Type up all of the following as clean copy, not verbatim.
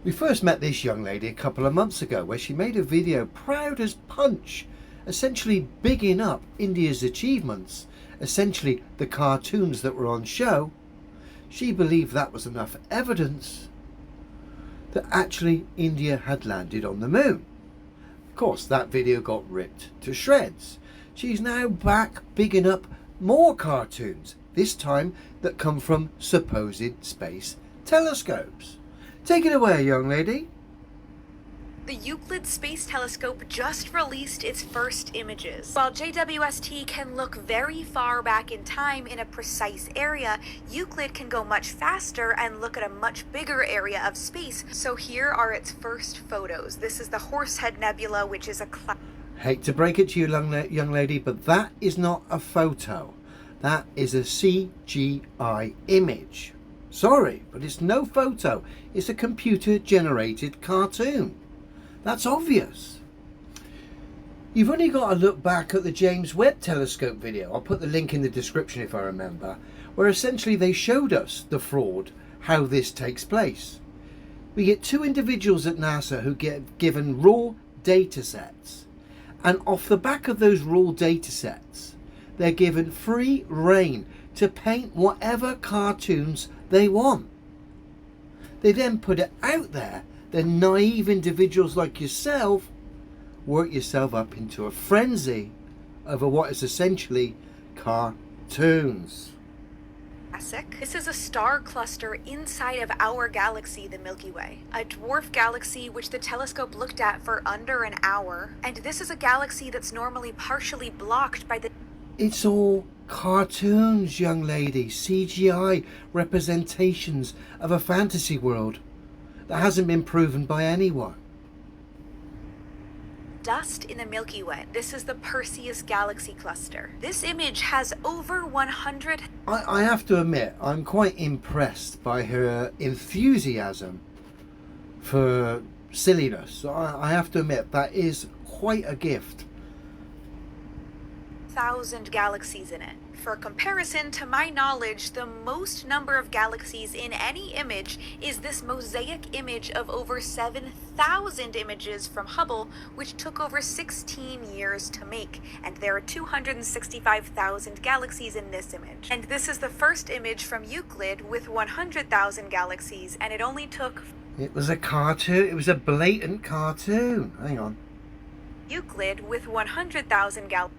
We first met this young lady a couple of months ago where she made a video proud as punch, essentially bigging up India's achievements, essentially the cartoons that were on show. She believed that was enough evidence that actually India had landed on the moon. Of course, that video got ripped to shreds. She's now back bigging up more cartoons, this time that come from supposed space telescopes. Take it away, young lady. The Euclids Space Telescope just released its first images. While JWST can look very far back in time in a precise area, Euclid can go much faster and look at a much bigger area of space. So here are its first photos. This is the Horsehead Nebula, which is a cloud. Hate to break it to you, young lady, but that is not a photo. That is a CGI image. Sorry, but it's no photo. It's a computer-generated cartoon. That's obvious. You've only got to look back at the James Webb Telescope video. I'll put the link in the description if I remember, where essentially they showed us the fraud, how this takes place. We get two individuals at NASA who get given raw data sets, and off the back of those raw data sets, they're given free rein to paint whatever cartoons they want. They then put it out there. Then naive individuals like yourself work yourself up into a frenzy over what is essentially cartoons. This is a star cluster inside of our galaxy, the Milky Way, a dwarf galaxy which the telescope looked at for under an hour. And this is a galaxy that's normally partially blocked by the... It's all cartoons, young lady, CGI representations of a fantasy world that hasn't been proven by anyone. Dust in the Milky Way. This is the Perseus galaxy cluster. This image has over 100... I have to admit, I'm quite impressed by her enthusiasm for silliness. I have to admit, that is quite a gift. 1,000 galaxies in it. For comparison, to my knowledge, the most number of galaxies in any image is this mosaic image of over 7,000 images from Hubble, which took over 16 years to make. And there are 265,000 galaxies in this image. And this is the first image from Euclid with 100,000 galaxies, and it only took... It was a cartoon. It was a blatant cartoon. Hang on. Euclid with 100,000 galaxies.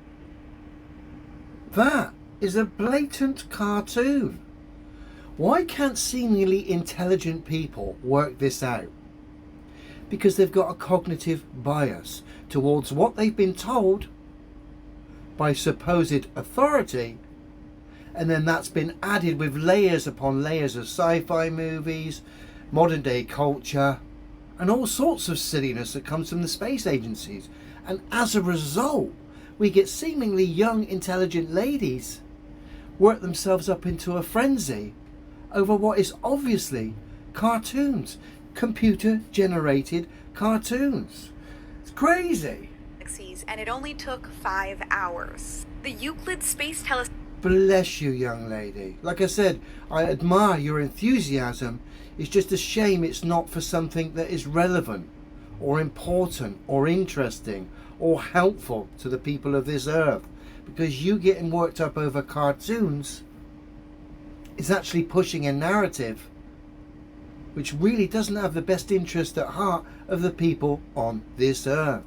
That is a blatant cartoon. Why can't seemingly intelligent people work this out? Because they've got a cognitive bias towards what they've been told by supposed authority, and then that's been added with layers upon layers of sci-fi movies, modern day culture, and all sorts of silliness that comes from the space agencies. And as a result, we get seemingly young, intelligent ladies work themselves up into a frenzy over what is obviously cartoons, computer-generated cartoons. It's crazy. And it only took 5 hours. The Euclid Space Telescope... Bless you, young lady. Like I said, I admire your enthusiasm. It's just a shame it's not for something that is relevant or important or interesting or helpful to the people of this earth, because you getting worked up over cartoons is actually pushing a narrative which really doesn't have the best interest at heart of the people on this earth.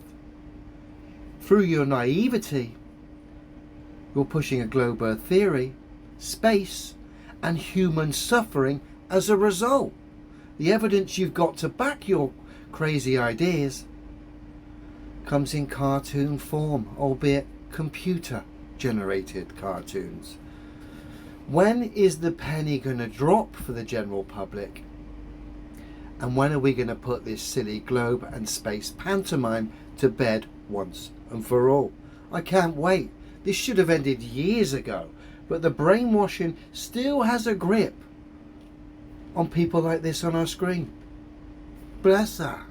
Through your naivety, you're pushing a globe earth theory, space, and human suffering as a result. The evidence you've got to back your crazy ideas comes in cartoon form, albeit computer-generated cartoons. When is the penny going to drop for the general public? And when are we going to put this silly globe and space pantomime to bed once and for all? I can't wait. This should have ended years ago, but the brainwashing still has a grip on people like this on our screen. Bless her.